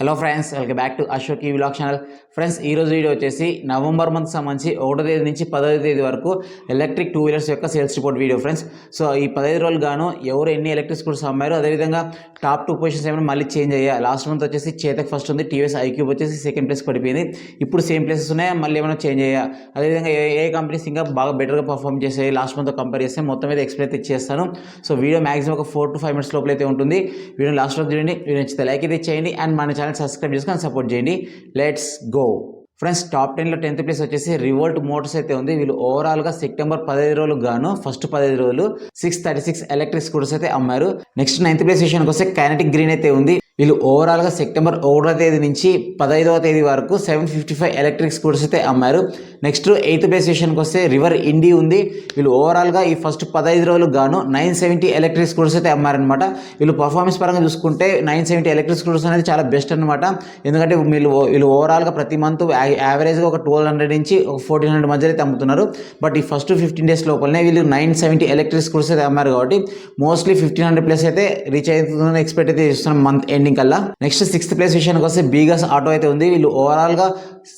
Hello friends, welcome back to Ashok ఈ vlog channel. Friends, ఈరోజు video వచ్చేసి నవంబర్ మంత్ సంబంధించి 1వ తేదీ నుంచి 10వ తేదీ వరకు ఎలక్ట్రిక్ 2 వీలర్స్ యొక్క sales report video friends. So ఈ 15 రోజులు గాను ఎవరు ఎన్ని ఎలక్ట్రిక్ స్కూటర్స్ అమ్మారు, అదేవిధంగా టాప్ 2 పొజిషన్స్ ఏమైనా మళ్ళీ చేంజ్ అయ్యాయి. లాస్ట్ మంత్ వచ్చేసి చేతక్ ఫస్ట్ ఉంది, టీవీఎస్ ఐక్యూబ్ వచ్చేసి సెకండ్ ప్లేస్ పడిపోయింది. ఇప్పుడు సేమ్ ప్లేసెస్ ఉన్నాయి, మళ్ళీ ఏమైనా చేంజ్ అయ్యా, అదేవిధంగా ఏ కంపెనీస్ ఇంకా బాగా బెటర్గా పర్ఫామ్ చేసాయి లాస్ట్ మంత్ కంపేర్ చేస్తే మొత్తం మీద ఎక్స్ప్లెయిన్ అయితే చేస్తాను. సో వీడియో మాక్సిమం ఒక 4 to 5 minutes లోపల అయితే ఉంటుంది. వీడియో లాస్ట్ వరకు చూడండి. వీడియో నచ్చితే లైక్ అయితే చేయండి అండ్ మన ఛానల్ సబ్స్క్రైబ్ చేసుకొని సపోర్ట్ చేయండి. Let's go friends. టాప్ 10లో 10th ప్లేస్ వచ్చేసి రివోల్ట్ మోటార్స్ అయితే ఉంది. వీళ్ళు ఓవరాల్గా సెప్టెంబర్ 15 రోజులకు గాను ఫస్ట్ 15 రోజులు 636 ఎలక్ట్రిక్ స్కూటర్స్ అయితే అమ్మారు. నెక్స్ట్ 9th ప్లేస్ విషయానికి వస్తే కైనటిక్ గ్రీన్ అయితే ఉంది. వీళ్ళు ఓవరాల్గా సెప్టెంబర్ 1వ తేదీ నుంచి 15వ తేదీ వరకు 755 ఎలక్ట్రిక్ స్కూటర్స్ అయితే అమ్మారు. నెక్స్ట్ 8th ప్లేస్ విషయానికి వస్తే రివర్ ఇండి ఉంది. వీళ్ళు ఓవరాల్గా ఈ ఫస్ట్ 15 రోజులకు గాను 970 ఎలక్ట్రిక్ స్కూటర్స్ అయితే అమ్మారనమాట. వీళ్ళు పర్ఫార్మెన్స్ పరంగా చూసుకుంటే 970 ఎలక్ట్రిక్ స్కూటర్స్ అనేది చాలా బెస్ట్ అనమాట. ఎందుకంటే వీళ్ళు ఓవరాల్గా ప్రతి మంత్ యావరేజ్గా ఒక 1200 నుంచి ఒక 1400 మధ్య అయితే అమ్ముతున్నారు. బట్ ఈ ఫస్ట్ 15 days లోపలనే వీళ్ళు 970 ఎలక్ట్రిక్ స్కూటర్స్ అయితే అమ్మారు. కాబట్టి మోస్ట్లీ 1500 ప్లస్ అయితే రీచ్ అవుతుందని ఎక్స్పెక్ట్ అయితే చేస్తున్నాం మంత్ ఎండింగ్ కల్లా. నెక్స్ట్ 6th ప్లేస్ విషయానికి వస్తే బీగాస్ ఆటో అయితే ఉంది. వీళ్ళు ఓవరాల్గా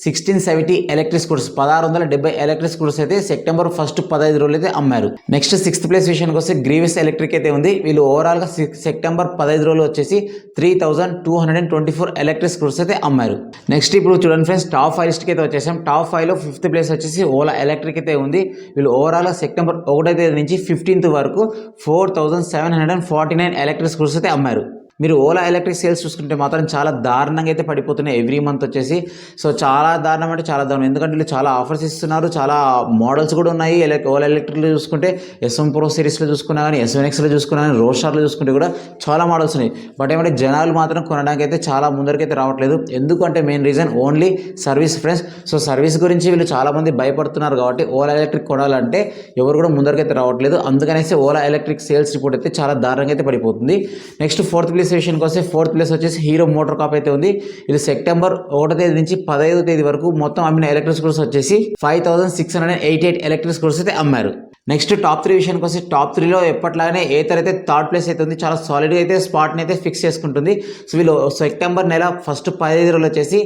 1670 ఎలక్ట్రిక్ స్కూటర్స్ 1670 ఎలక్ట్రిక్ స్కూటర్స్ అయితే సెప్టెంబర్ ఫస్ట్ 15 రోజులు అయితే అమ్మారు. నెక్స్ట్ 6th ప్లేస్ విషయానికి వస్తే గ్రీవియస్ ఎలక్ట్రిక్ అయితే ఉంది. వీళ్ళు ఓవరాల్గా సెప్టెంబర్ 15 రోజులు వచ్చేసి 3224 ఎలక్ట్రిక్ స్కూటర్స్ అయితే అమ్మారు. నెక్స్ట్ ఇప్పుడు చూడండి ఫ్రెండ్స్, టాప్ 5 లిస్ట్కి అయితే వచ్చేసాం. టాప్ 5లో 5th ప్లేస్ వచ్చేసి ఓలా ఎలక్ట్రిక్ అయితే ఉంది. వీళ్ళు ఓవరాల్గా సెప్టెంబర్ 1వ తేదీ నుంచి 15th వరకు 4749 ఎలక్ట్రిక్ స్కూటర్స్ అయితే అమ్మారు. మీరు ఓలా ఎలక్ట్రిక్ సేల్స్ చూసుకుంటే మాత్రం చాలా దారుణంగా అయితే పడిపోతున్నాయి ఎవ్రీ మంత్ వచ్చేసి. సో చాలా దారుణం అంటే చాలా దారుణం, ఎందుకంటే వీళ్ళు చాలా ఆఫర్స్ ఇస్తున్నారు, చాలా మోడల్స్ కూడా ఉన్నాయి. ఓలా ఎలక్ట్రిక్లో చూసుకుంటే SM Pro సిరీస్లో చూసుకున్నా కానీ, S1Xలో చూసుకున్నా కానీ, రోస్టార్లో చూసుకుంటే కూడా చాలా మోడల్స్ ఉన్నాయి. బట్ ఏమంటే జనాలు మాత్రం కొనడానికి అయితే చాలా ముందరికైతే రావట్లేదు. ఎందుకంటే main reason only service friends. So service గురించి వీళ్ళు చాలామంది భయపడుతున్నారు కాబట్టి ఓలా ఎలక్ట్రిక్ కొనాలంటే ఎవరు కూడా ముందరికైతే రావట్లేదు. అందుకనేసి ఓలా ఎలక్ట్రిక్ సేల్స్ రిపోర్ట్ అయితే చాలా దారుణంగా అయితే పడిపోతుంది. నెక్స్ట్ 4th ప్లేస్ విషయానికి వస్తే 4th ప్లేస్ వచ్చేసి హీరో మోటార్ కాప్ అయితే ఉంది. ఇది సెప్టెంబర్ 1వ తేదీ నుంచి 15వ తేదీ వరకు మొత్తం అమ్మిన ఎలక్ట్రిక్ స్కూటర్స్ వచ్చేసి 5688 ఎలక్ట్రిక్ స్కూటర్స్ అయితే అమ్మారు. నెక్స్ట్ టాప్ 3 విషయానికి వస్తే టాప్ 3లో ఎప్పట్లాగానే ఏతర్ అయితే థర్డ్ ప్లేస్ అయితే ఉంది. చాలా సాలిడ్గా అయితే స్పాట్ని అయితే ఫిక్స్ చేసుకుంటుంది. సో వీళ్ళు సెప్టెంబర్ నెల ఫస్ట్ 15 రోజులు వచ్చేసి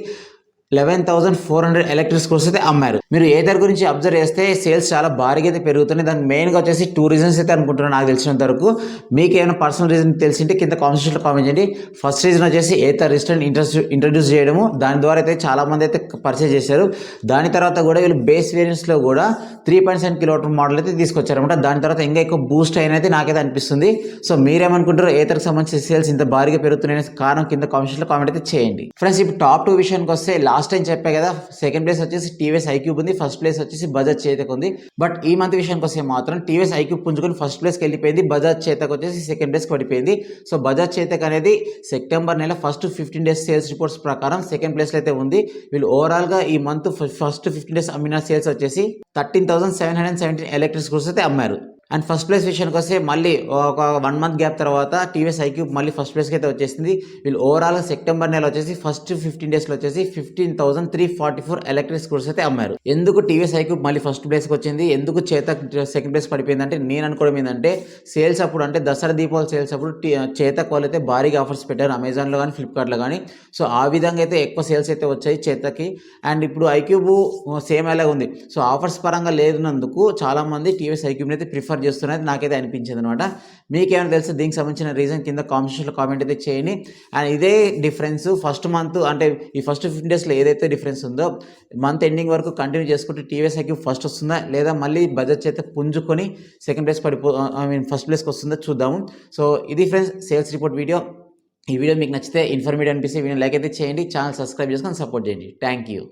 11,400 ఎలక్ట్రిక్ స్కూటర్స్ అయితే అమ్మారు. మీరు ఏదర్ గురించి అబ్జర్వ్ చేస్తే సేల్స్ చాలా భారీగా అయితే పెరుగుతున్నాయి. దానికి మెయిన్గా వచ్చేసి 2 రీజన్స్ అయితే అనుకుంటున్నాను నాకు తెలిసినంత వరకు. మీకు ఏమైనా పర్సనల్ రీజన్ తెలిసింటే కింద కామెంట్ సెక్షన్లో కామెంట్ చేయండి. ఫస్ట్ రీజన్ వచ్చేసి ఏతర్ రిస్టెంట్ ఇంట్రడ్యూస్ చేయడము, దాని ద్వారా అయితే చాలామంది అయితే పర్చేజ్ చేశారు. దాని తర్వాత కూడా వీళ్ళు బేస్ వేరియంట్స్లో కూడా 3.7 kW మోడల్ అయితే తీసుకొచ్చారనమాట. దాని తర్వాత ఇంకా ఎక్కువ బూస్ట్ అయినైతే నాకైతే అనిపిస్తుంది. సో మీరేమనుకుంటారు ఏతర్కి సంబంధించిన సేల్స్ ఇంత భారీగా పెరుగుతున్నాయనే కారణం కింద కామెంట్ సెక్షన్లో కామెంట్ అయితే చేయండి. ఫ్రెండ్స్, ఇప్పుడు టాప్ 2 విషయానికి వస్తే లాస్ట్ టైం చెప్పా కదా, సెకండ్ ప్లేస్ వచ్చేసి టీవీఎస్ ఐక్యూబ్ ఉంది, ఫస్ట్ ప్లేస్ వచ్చేసి బజాజ్ చేతక్ ఉంది. బట్ ఈ మంత్ విషయానికి వస్తే మాత్రం టీవీఎస్ ఐక్యూబ్ పుంజుకొని ఫస్ట్ ప్లేస్కి వెళ్ళిపోయింది, బజాజ్ చేతక్ వచ్చేసి సెకండ్ ప్లేస్కి పడిపోయింది. సో బజాజ్ చేతక్ అనేది సెప్టెంబర్ నెల ఫస్ట్ 15 days సేల్స్ రిపోర్ట్స్ ప్రకారం సెకండ్ ప్లేస్లో అయితే ఉంది. వీళ్ళు ఓవరాల్గా ఈ మంత్ ఫస్ట్ 15 days అమ్మిన సేల్స్ వచ్చేసి 13,717 ఎలక్ట్రిక్ స్కూటర్స్ అయితే అమ్మారు. అండ్ ఫస్ట్ ప్లేస్ విషయానికి వస్తే మళ్ళీ ఒక 1 month గ్యాప్ తర్వాత టీవీఎస్ ఐక్యూబ్ మళ్ళీ ఫస్ట్ ప్లేస్కి అయితే వచ్చేసింది. వీళ్ళు ఓవరాల్గా సెప్టెంబర్ నెల వచ్చేసి ఫస్ట్ 15 daysలో వచ్చేసి 15,344 ఎలక్ట్రిక్ స్కూటర్స్ అయితే అమ్మారు. ఎందుకు టీవీఎస్ ఐక్యూబ్ మళ్ళీ ఫస్ట్ ప్లేస్కి వచ్చింది, ఎందుకు చేతక్ సెకండ్ ప్లేస్ పడిపోయింది అంటే నేను అనుకోవడం ఏంటంటే సేల్స్ అప్పుడు అంటే దసరా దీపావళి సేల్స్ అప్పుడు చేతక్ వాళ్ళు అయితే భారీగా ఆఫర్స్ పెట్టారు అమెజాన్లో కానీ ఫ్లిప్కార్ట్లో కానీ. సో ఆ విధంగా అయితే ఎక్కువ సేల్స్ అయితే వచ్చాయి చేతక్కి. అండ్ ఇప్పుడు ఐక్యూబ్ సేమ్ అలాగే ఉంది. సో ఆఫర్స్ పరంగా లేనందుకు చాలామంది టీవీఎస్ ఐక్యూబ్ని అయితే ప్రిఫర్ చేస్తున్నది నాకైతే అనిపించింది అనమాట. మీకేమైనా తెలుసు దీనికి సంబంధించిన రీజన్ కింద కామెంట్స్లో కామెంట్ అయితే చేయండి. అండ్ ఇదే డిఫరెన్స్ ఫస్ట్ మంత్ అంటే ఈ ఫస్ట్ 15 daysలో ఏదైతే డిఫరెన్స్ ఉందో మంత్ ఎండింగ్ వరకు కంటిన్యూ చేసుకుంటే టీవీఎస్ ఐక్యూబ్ ఫస్ట్ వస్తుందా లేదా మళ్ళీ బజాజ్ చేత పుంజుకొని సెకండ్ ప్లేస్ ఫస్ట్ ప్లేస్కి వస్తుందో చూద్దాము. సో ఇది ఫ్రెండ్స్ సేల్స్ రిపోర్ట్ వీడియో. ఈ వీడియో మీకు నచ్చితే ఇన్ఫర్మేటివ్ అనిపిస్తే వీడియో లైక్ అయితే చేయండి, ఛానల్ సబ్స్క్రైబ్ చేసుకొని సపోర్ట్ చేయండి. Thank you.